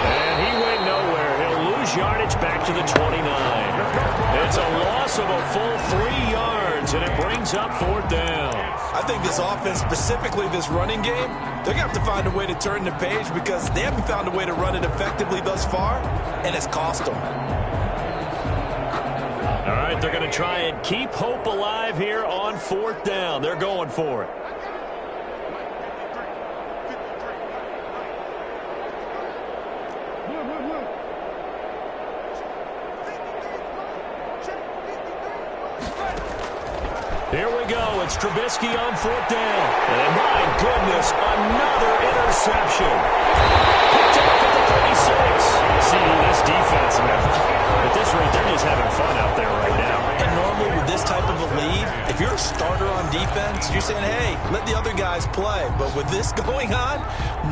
And he went nowhere. He'll lose yardage back to the 29. It's a loss of a full 3 yards, and it brings up fourth down. I think this offense, specifically this running game, they're going to have to find a way to turn the page because they haven't found a way to run it effectively thus far, and it's cost them. All right, they're going to try and keep hope alive here on fourth down. They're going for it. Here we go. It's Trubisky on fourth down. And my goodness, another interception. Picked off at the 36. See, this defense, man, at this rate, they're just having fun out there right now. And normally with this type of a lead, if you're a starter on defense, you're saying, hey, let the other guys play. But with this going on,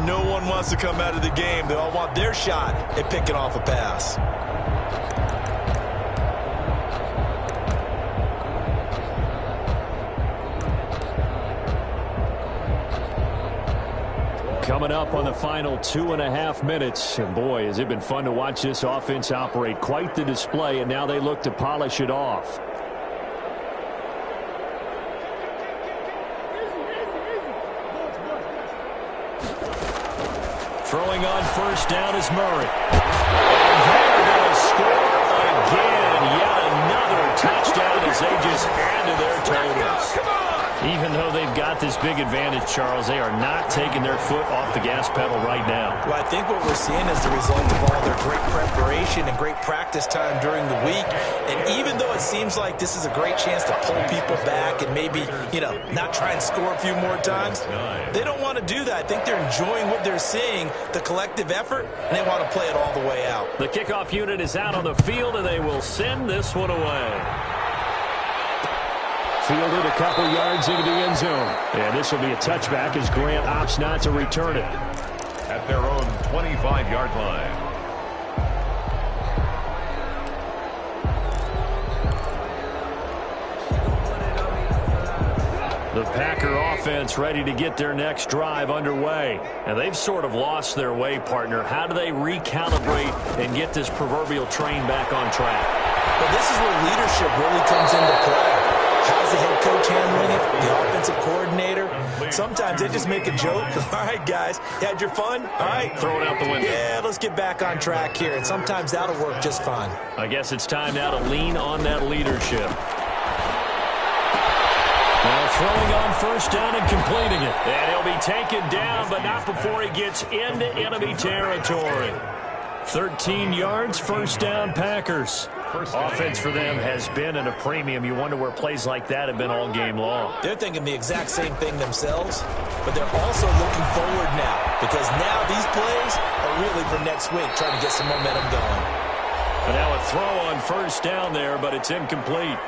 no one wants to come out of the game. They all want their shot at picking off a pass. Coming up on the final 2.5 minutes. And boy, has it been fun to watch this offense operate. Quite the display, and now they look to polish it off. Throwing on first down is Murray. And they're going to score again. Yet another touchdown as they just add to their totals. Even though they've got this big advantage, Charles, they are not taking their foot off the gas pedal right now. Well, I think what we're seeing is the result of all their great preparation and great practice time during the week. And even though it seems like this is a great chance to pull people back and maybe, not try and score a few more times, they don't want to do that. I think they're enjoying what they're seeing, the collective effort, and they want to play it all the way out. The kickoff unit is out on the field, and they will send this one away. Fielded a couple yards into the end zone. And this will be a touchback as Grant opts not to return it. At their own 25-yard line. The Packer offense ready to get their next drive underway. And they've sort of lost their way, partner. How do they recalibrate and get this proverbial train back on track? Well, this is where leadership really comes into play. How's the head coach handling it? The offensive coordinator? Sometimes they just make a joke. All right, guys, you had your fun? All right. Throw it out the window. Yeah, let's get back on track here. And sometimes that'll work just fine. I guess it's time now to lean on that leadership. Now throwing on first down and completing it. And he'll be taken down, but not before he gets into enemy territory. 13 yards, first down, Packers. Offense for them has been at a premium. You wonder where plays like that have been all game long. They're thinking the exact same thing themselves, but they're also looking forward now because now these plays are really for next week, trying to get some momentum going. And now a throw on first down there, but it's incomplete.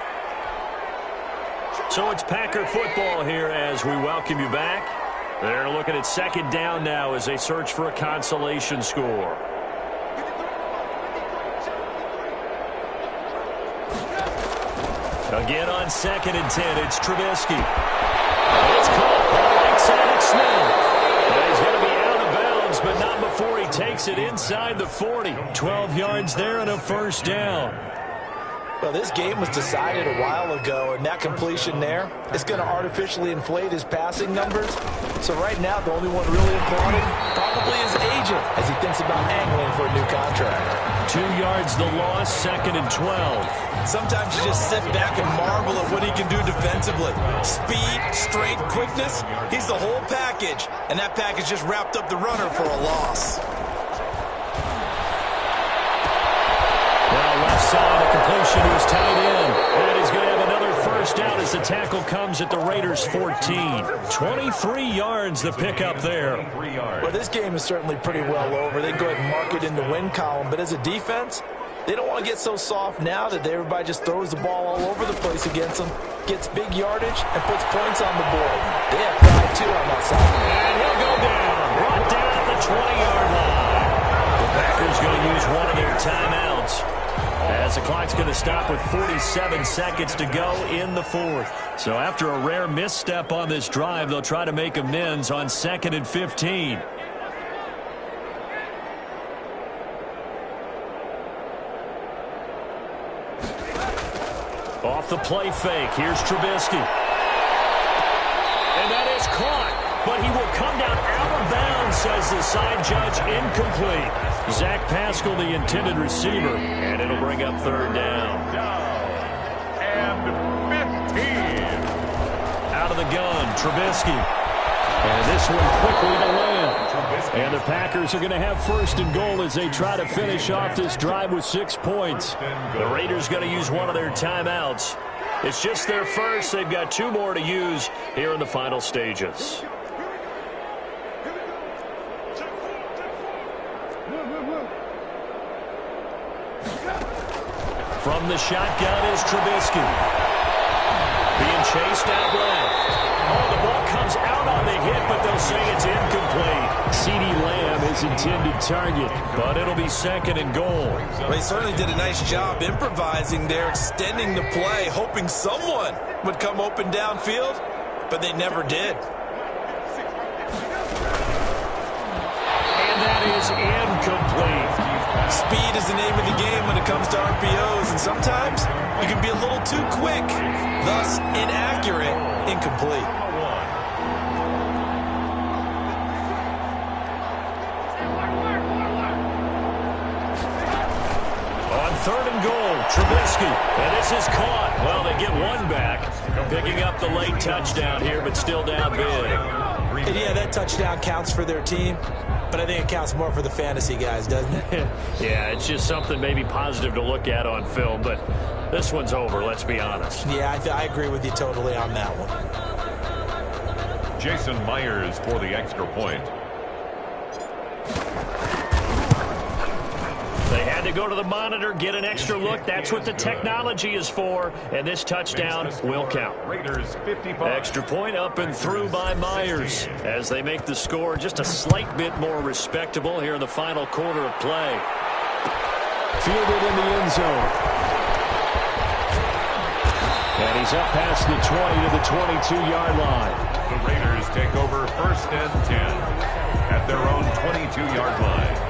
So it's Packer football here as we welcome you back. They're looking at second down now as they search for a consolation score. Again on 2nd and 10, it's Trubisky. It's caught on the right side of Smith. And he's going to be out of bounds, but not before he takes it inside the 40. 12 yards there and a first down. Well, this game was decided a while ago, and that completion there is going to artificially inflate his passing numbers. So right now, the only one really applauding probably his agent as he thinks about angling for a new contract. 2 yards the loss, 2nd and 12. Sometimes you just sit back and marvel at what he can do defensively. Speed, strength, quickness, he's the whole package. And that package just wrapped up the runner for a loss. Now left side, a completion to his tight end. And he's going to have another first down as the tackle comes at the Raiders' 14. 23 yards the pickup there. Well, this game is certainly pretty well over. They go ahead and mark it in the win column. But as a defense, they don't want to get so soft now that everybody just throws the ball all over the place against them, gets big yardage, and puts points on the board. They have pride, too, on that side. And he'll go down. Brought down at the 20-yard line. The Packers going to use one of their timeouts, as the clock's going to stop with 47 seconds to go in the 4th. So after a rare misstep on this drive, they'll try to make amends on 2nd and 15. Off the play fake, here's Trubisky. And that is caught, but he will come down out of bounds, says the side judge, incomplete. Zach Pascal, the intended receiver, and it'll bring up 3rd down. And 15. Out of the gun, Trubisky. And this one quickly to land. And the Packers are going to have 1st and goal as they try to finish off this drive with 6 points. The Raiders going to use one of their timeouts. It's just their first. They've got 2 more to use here in the final stages. From the shotgun is Trubisky. Being chased out left. Oh, the ball comes out on the hit, but they'll say it's incomplete. CeeDee Lamb is intended target, but it'll be 2nd and goal. Well, they certainly did a nice job improvising there, extending the play, hoping someone would come open downfield, but they never did. And that is incomplete. Speed is the name of the game when it comes to RPOs, and sometimes you can be a little too quick, thus inaccurate, incomplete. On 3rd and goal, Trubisky, and this is caught. Well, they get one back, picking up the late touchdown here, but still down big. And yeah, that touchdown counts for their team, but I think it counts more for the fantasy guys, doesn't it? Yeah, it's just something maybe positive to look at on film, but this one's over, let's be honest. Yeah, I agree with you totally on that one. Jason Myers for the extra point. They had to go to the monitor, get an extra look. That's what the technology is for, and this touchdown will count. Raiders 55. Extra point up and through by Myers as they make the score just a slight bit more respectable here in the final quarter of play. Fielded in the end zone. And he's up past the 20 to the 22-yard line. The Raiders take over 1st and 10 at their own 22-yard line.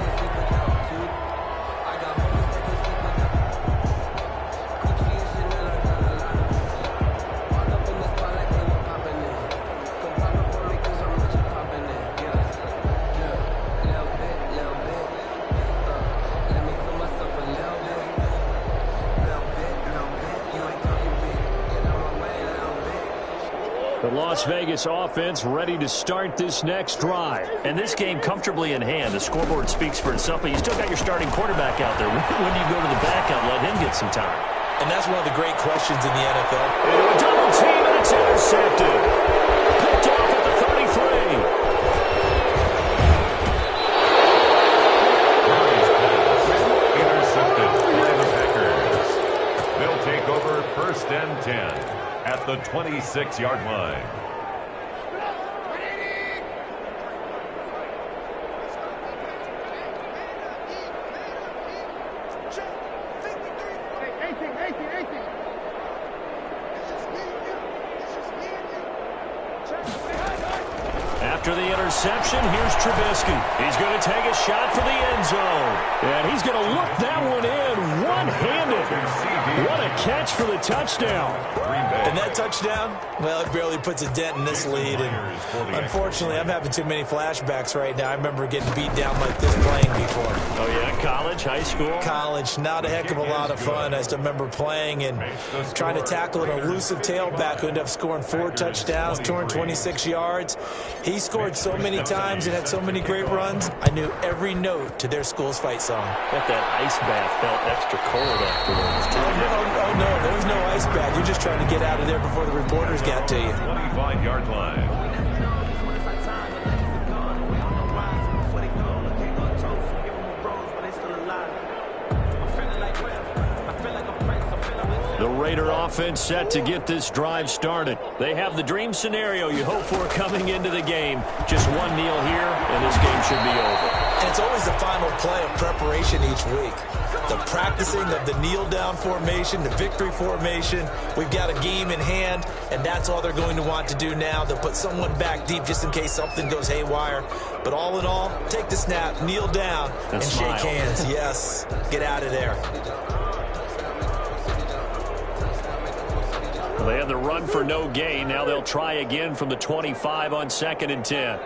The Las Vegas offense ready to start this next drive. And this game comfortably in hand. The scoreboard speaks for itself, but you still got your starting quarterback out there. When do you go to the backup and let him get some time? And that's one of the great questions in the NFL. Into a double team, and it's intercepted. Picked off at the 33. Intercepted by the Packers. They'll take over 1st and 10 at the 26-yard line. reception. Here's Trubisky. He's going to take a shot for the end zone. And he's going to look that one in one-handed. What a catch for the touchdown. And that touchdown, well, it barely puts a dent in this lead. And unfortunately, I'm having too many flashbacks right now. I remember getting beat down like this playing before. Oh, yeah? College, high school? College. Not a heck of a lot of fun. I just remember playing and trying to tackle an elusive tailback who ended up scoring 4 touchdowns, 226 yards. He scored so many times and had so many great runs, I knew every note to their school's fight song. Bet that ice bath felt extra cold afterwards, too. Oh, no, there was no ice bath. You're just trying to get out of there before the reporters got to you. 25-yard line. The Raider offense set to get this drive started. They have the dream scenario you hope for coming into the game. Just one kneel here, and this game should be over. And it's always the final play of preparation each week. The practicing of the kneel-down formation, the victory formation. We've got a game in hand, and that's all they're going to want to do now. They'll put someone back deep just in case something goes haywire. But all in all, take the snap, kneel down, and shake hands. Yes, get out of there. They had the run for no gain. Now they'll try again from the 25 on 2nd and 10.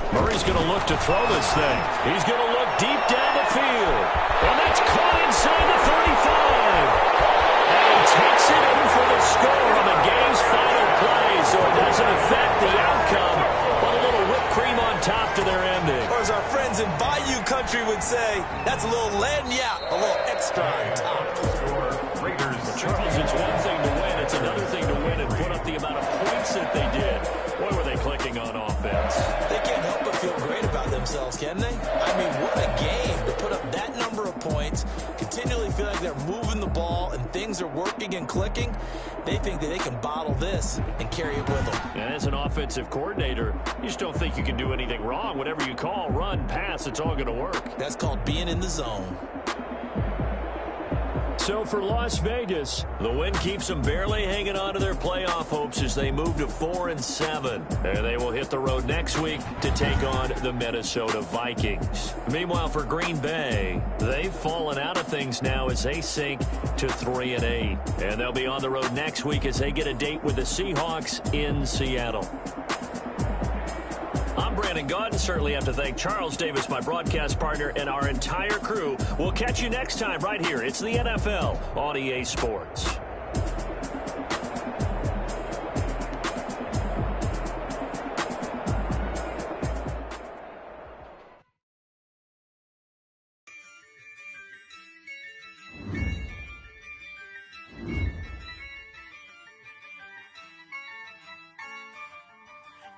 Murray's going to look to throw this thing. He's going to look deep down the field. And that's caught inside the 35. And he takes it in for the score on the game's final play. So it doesn't affect the outcome, but a little whipped cream on top to their ending. Or as our friends in Bayou Country would say, that's a little lagniappe, a little extra on top. Charles, it's one thing to win. It's another thing to win and put up the amount of points that they did. Boy, were they clicking on offense. They can't help but feel great about themselves, can they? I mean, what a game to put up that number of points, continually feel like they're moving the ball and things are working and clicking. They think that they can bottle this and carry it with them. And as an offensive coordinator, you just don't think you can do anything wrong. Whatever you call, run, pass, it's all going to work. That's called being in the zone. So for Las Vegas, the win keeps them barely hanging on to their playoff hopes as they move to 4-7. And they will hit the road next week to take on the Minnesota Vikings. Meanwhile, for Green Bay, they've fallen out of things now as they sink to 3-8. And they'll be on the road next week as they get a date with the Seahawks in Seattle. I'm Brandon Gaudin. Certainly have to thank Charles Davis, my broadcast partner, and our entire crew. We'll catch you next time right here. It's the NFL on EA Sports.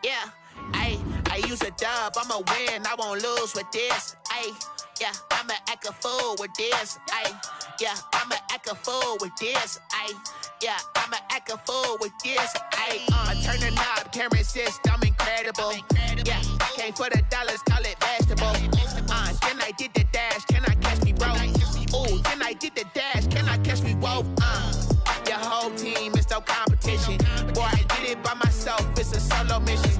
Yeah, I use a dub, I'ma win, I won't lose with this. Yeah, I'ma act a fool with this. Yeah, I'ma act a fool with this. Yeah, I'ma act a fool with this. I turn the knob, camera assist, I'm incredible. Yeah, came for the dollars, call it vegetable. Then I did the dash, can I catch me, bro? Ooh, then I did the dash, can I catch me, whoa? Your whole team is no competition. Boy, I did it by myself, it's a solo mission.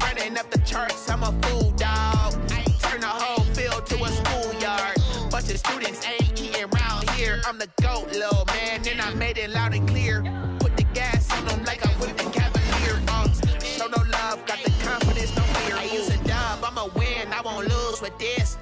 Running up the charts, I'm a fool, dog. Turn the whole field to a schoolyard. Bunch of students ain't eating round here. I'm the GOAT, little man, and I made it loud and clear. Put the gas on them like I whipped the Cavalier. Show no love, got the confidence, no fear. I use a dub, I'ma win, I won't lose with this.